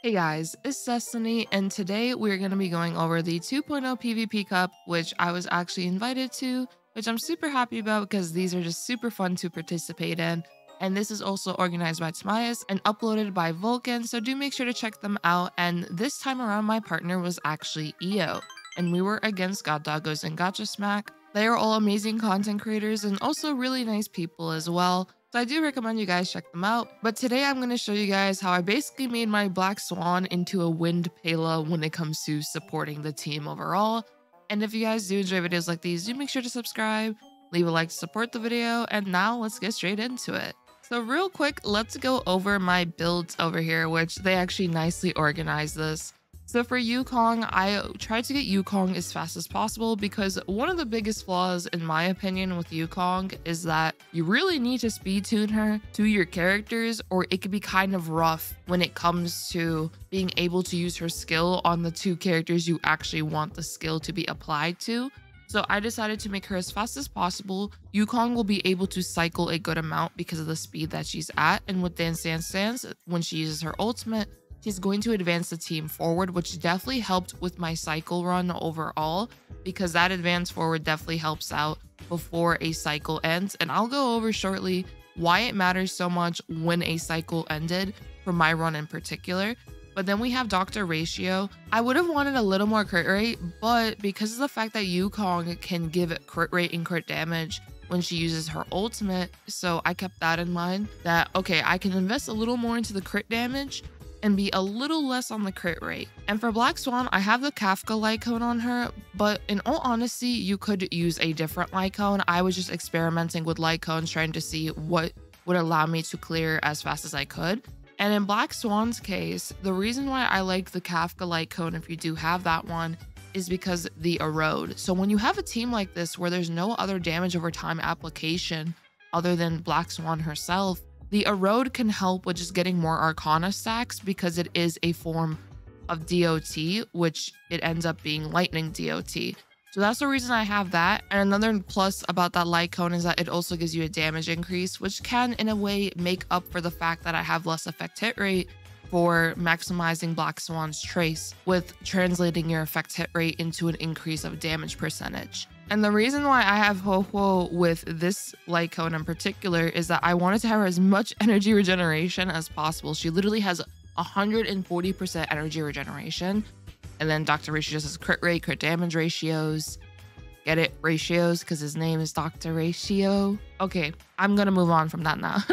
Hey guys, it's Destiny, and today we're going to be going over the 2.0 PvP Cup, which I was actually invited to, which I'm super happy about because these are just super fun to participate in. And this is also organized by TimaeuSS and uploaded by Volkin, so do make sure to check them out. And this time around, my partner was actually EO, and we were against God Doggos and Gotcha Smack. They are all amazing content creators and also really nice people as well. So I do recommend you guys check them out. But today I'm going to show you guys how I basically made my Black Swan into a Wind Pela when it comes to supporting the team overall. And if you guys do enjoy videos like these, do make sure to subscribe, leave a like to support the video, and now let's get straight into it. So real quick, let's go over my builds over here, which they actually nicely organized this. So for Yukong, I tried to get Yukong as fast as possible because one of the biggest flaws, in my opinion, with Yukong is that you really need to speed tune her to your characters, or it could be kind of rough when it comes to being able to use her skill on the two characters you actually want the skill to be applied to. So I decided to make her as fast as possible. Yukong will be able to cycle a good amount because of the speed that she's at, and with Dance Dance Dance, when she uses her ultimate, she's going to advance the team forward, which definitely helped with my cycle run overall, because that advance forward definitely helps out before a cycle ends. And I'll go over shortly why it matters so much when a cycle ended for my run in particular. But then we have Dr. Ratio. I would have wanted a little more crit rate, but because of the fact that Yukong can give crit rate and crit damage when she uses her ultimate, so I kept that in mind, that okay, I can invest a little more into the crit damage and be a little less on the crit rate. And for Black Swan, I have the Kafka light cone on her, but in all honesty, you could use a different light cone. I was just experimenting with light cones, trying to see what would allow me to clear as fast as I could. And in Black Swan's case, the reason why I like the Kafka light cone, if you do have that one, is because the erode. So when you have a team like this where there's no other damage over time application other than Black Swan herself, the erode can help with just getting more Arcana stacks because it is a form of DOT, which it ends up being lightning DOT. So that's the reason I have that. And another plus about that light cone is that it also gives you a damage increase, which can in a way make up for the fact that I have less effect hit rate for maximizing Black Swan's trace with translating your effect hit rate into an increase of damage percentage. And the reason why I have Huohuo with this light cone in particular is that I wanted to have her as much energy regeneration as possible. She literally has 140% energy regeneration. And then Dr. Ratio just has crit rate, crit damage ratios. Get it? Ratios, because his name is Dr. Ratio. Okay, I'm going to move on from that now.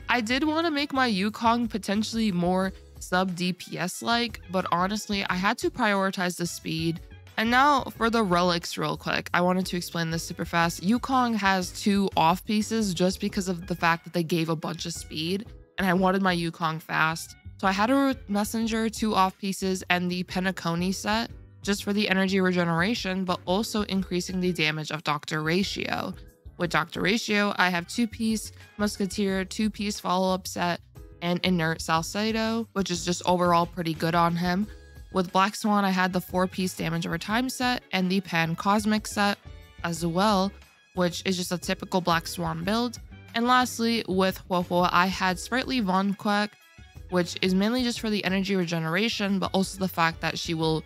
I did want to make my Yukong potentially more sub DPS-like, but honestly, I had to prioritize the speed. And now for the relics real quick, I wanted to explain this super fast. Yukong has 2 off pieces just because of the fact that they gave a bunch of speed, and I wanted my Yukong fast. So I had a messenger, 2 off pieces, and the Penacony set just for the energy regeneration, but also increasing the damage of Dr. Ratio. With Dr. Ratio, I have 2-piece Musketeer, 2-piece follow-up set, and Inert Salcedo, which is just overall pretty good on him. With Black Swan, I had the 4-piece damage over time set and the Pan Cosmic set as well, which is just a typical Black Swan build. And lastly, with Huohuo, I had Sprightly Von Quack, which is mainly just for the energy regeneration, but also the fact that she will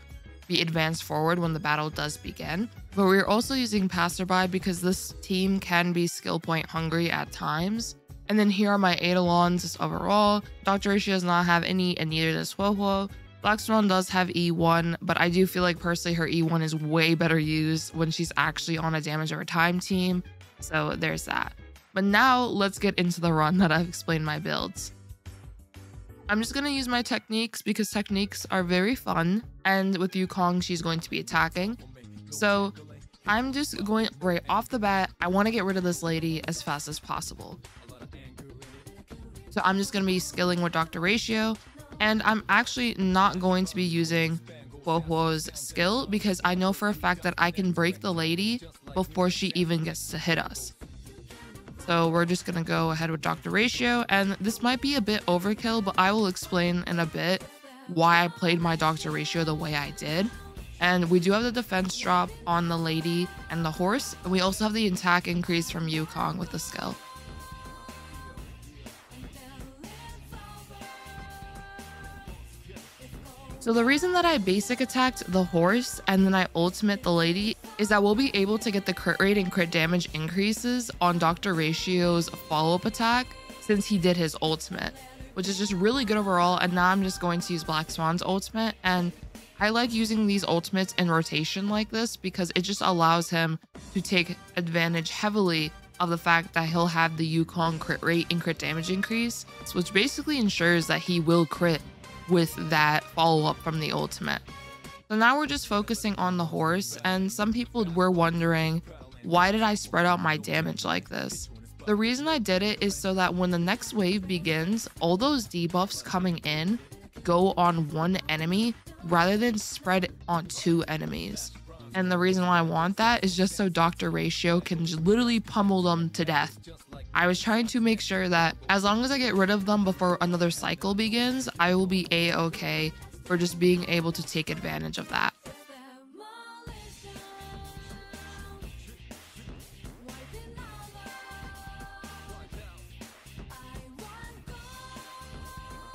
be advanced forward when the battle does begin. But we're also using Passerby because this team can be skill point hungry at times. And then here are my Eidolons overall. Dr. Ratio does not have any, and neither does Huohuo. Black Swan does have E1, but I do feel like personally her E1 is way better used when she's actually on a damage over time team. So there's that. But now let's get into the run that I've explained my builds. I'm just going to use my techniques because techniques are very fun. And with Yukong, she's going to be attacking. So I'm just going right off the bat. I want to get rid of this lady as fast as possible. So I'm just going to be skilling with Dr. Ratio. And I'm actually not going to be using Huohuo's skill because I know for a fact that I can break the lady before she even gets to hit us. So we're just going to go ahead with Dr. Ratio, and this might be a bit overkill, but I will explain in a bit why I played my Dr. Ratio the way I did. And we do have the defense drop on the lady and the horse, and we also have the attack increase from Yukong with the skill. So the reason that I basic attacked the horse and then I ultimate the lady is that we'll be able to get the crit rate and crit damage increases on Dr. Ratio's follow-up attack since he did his ultimate, which is just really good overall. And now I'm just going to use Black Swan's ultimate, and I like using these ultimates in rotation like this because it just allows him to take advantage heavily of the fact that he'll have the Yukong crit rate and crit damage increase, which basically ensures that he will crit with that follow-up from the ultimate. So now we're just focusing on the horse, and some people were wondering, why did I spread out my damage like this? The reason I did it is so that when the next wave begins, all those debuffs coming in go on one enemy rather than spread on two enemies. And the reason why I want that is just so Dr. Ratio can literally pummel them to death. I was trying to make sure that as long as I get rid of them before another cycle begins, I will be a-okay for just being able to take advantage of that.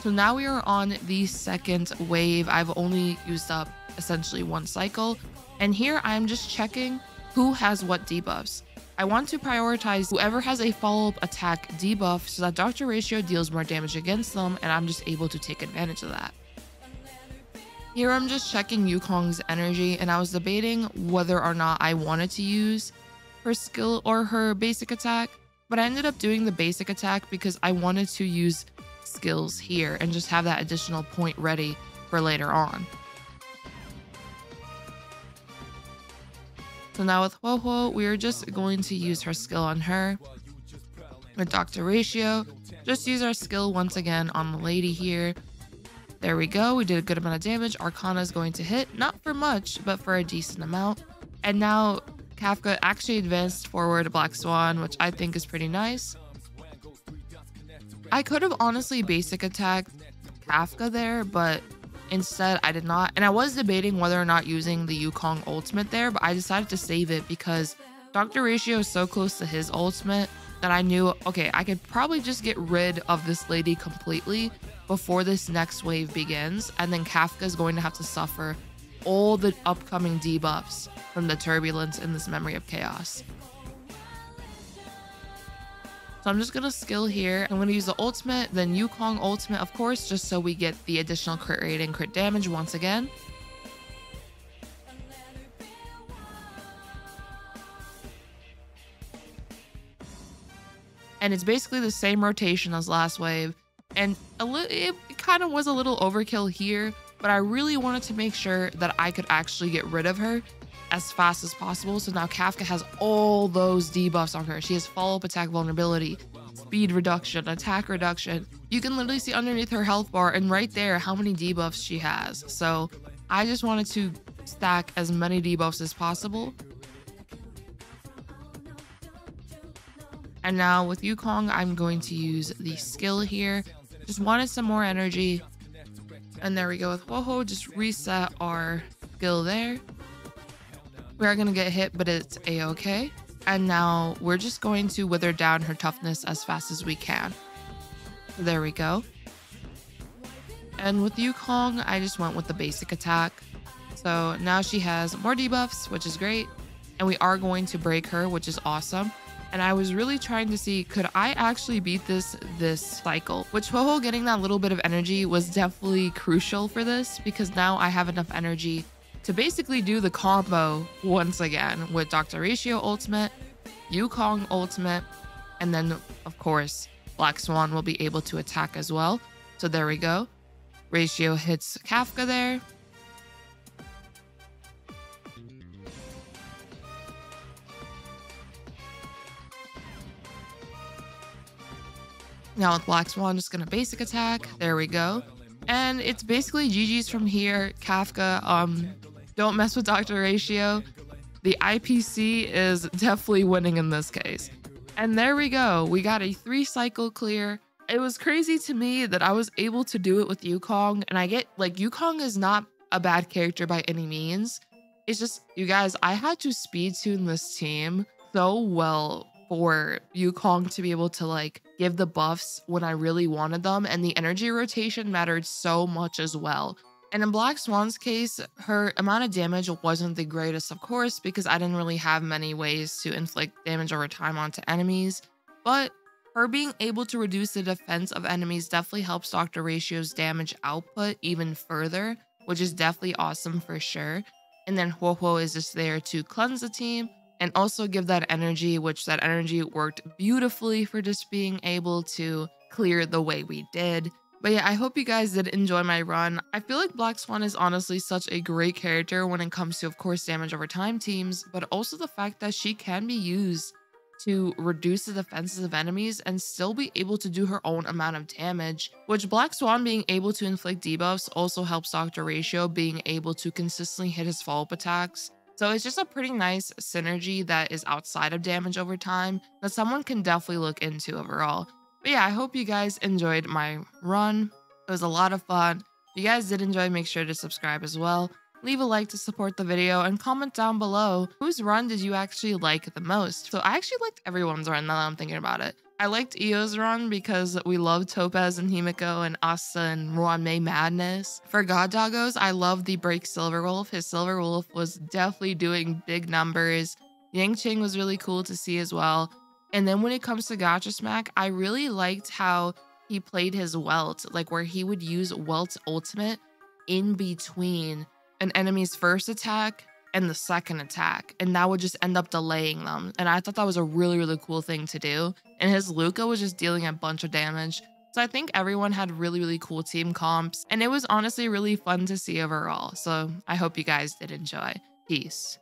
So now we are on the second wave. I've only used up essentially one cycle. And here I'm just checking who has what debuffs. I want to prioritize whoever has a follow-up attack debuff so that Dr. Ratio deals more damage against them, and I'm just able to take advantage of that. Here I'm just checking Yukong's energy, and I was debating whether or not I wanted to use her skill or her basic attack, but I ended up doing the basic attack because I wanted to use skills here and just have that additional point ready for later on. So now with Huohuo, we are just going to use her skill on her. With Dr. Ratio, just use our skill once again on the lady here. There we go. We did a good amount of damage. Arcana is going to hit, not for much, but for a decent amount. And now Kafka actually advanced forward to Black Swan, which I think is pretty nice. I could have honestly basic attacked Kafka there, but instead I did not. And I was debating whether or not using the Yukong ultimate there, but I decided to save it because Dr. Ratio is so close to his ultimate that I knew, okay, I could probably just get rid of this lady completely before this next wave begins. And then Kafka is going to have to suffer all the upcoming debuffs from the turbulence in this Memory of Chaos. So I'm just going to skill here. I'm going to use the ultimate, then Yukong ultimate, of course, just so we get the additional crit rate and crit damage once again. And it's basically the same rotation as last wave. And it kind of was a little overkill here, but I really wanted to make sure that I could actually get rid of her as fast as possible. So now Kafka has all those debuffs on her. She has follow-up attack vulnerability, speed reduction, attack reduction. You can literally see underneath her health bar and right there how many debuffs she has. So I just wanted to stack as many debuffs as possible. And now with Yukong, I'm going to use the skill here. Just wanted some more energy. And there we go with Huohuo. Just reset our skill there. We are going to get hit, but it's a-okay. And now we're just going to wither down her toughness as fast as we can. There we go. And with Yukong, I just went with the basic attack. So now she has more debuffs, which is great. And we are going to break her, which is awesome. And I was really trying to see, could I actually beat this cycle? Which Huohuo getting that little bit of energy was definitely crucial for this, because now I have enough energy to basically do the combo once again with Dr. Ratio ultimate, Yukong ultimate, and then of course Black Swan will be able to attack as well. So there we go. Ratio hits Kafka there. Now with Black Swan, just gonna basic attack. There we go. And it's basically GG's from here. Kafka, don't mess with Dr. Ratio. The IPC is definitely winning in this case. And there we go. We got a 3-cycle clear. It was crazy to me that I was able to do it with Yukong. And I get, like, Yukong is not a bad character by any means. It's just, you guys, I had to speed tune this team so well for Yukong to be able to, like, give the buffs when I really wanted them. And the energy rotation mattered so much as well. And in Black Swan's case, her amount of damage wasn't the greatest, of course, because I didn't really have many ways to inflict damage over time onto enemies. But her being able to reduce the defense of enemies definitely helps Dr. Ratio's damage output even further, which is definitely awesome for sure. And then Huohuo is just there to cleanse the team and also give that energy, which that energy worked beautifully for just being able to clear the way we did. But yeah, I hope you guys did enjoy my run. I feel like Black Swan is honestly such a great character when it comes to, of course, damage over time teams, but also the fact that she can be used to reduce the defenses of enemies and still be able to do her own amount of damage, which Black Swan being able to inflict debuffs also helps Dr. Ratio being able to consistently hit his follow-up attacks. So it's just a pretty nice synergy that is outside of damage over time that someone can definitely look into overall. But yeah, I hope you guys enjoyed my run. It was a lot of fun. If you guys did enjoy, make sure to subscribe as well. Leave a like to support the video and comment down below whose run did you actually like the most. So I actually liked everyone's run now that I'm thinking about it. I liked Io's run because we love Topaz and Himiko and Asta and Ruanmei Madness. For God Doggos, I love the Break Silver Wolf. His Silver Wolf was definitely doing big numbers. Yang Ching was really cool to see as well. And then when it comes to Gotcha Smack, I really liked how he played his Welt, like where he would use Welt's ultimate in between an enemy's first attack and the second attack, and that would just end up delaying them. And I thought that was a really, really cool thing to do. And his Luca was just dealing a bunch of damage. So I think everyone had really, really cool team comps, and it was honestly really fun to see overall. So I hope you guys did enjoy. Peace.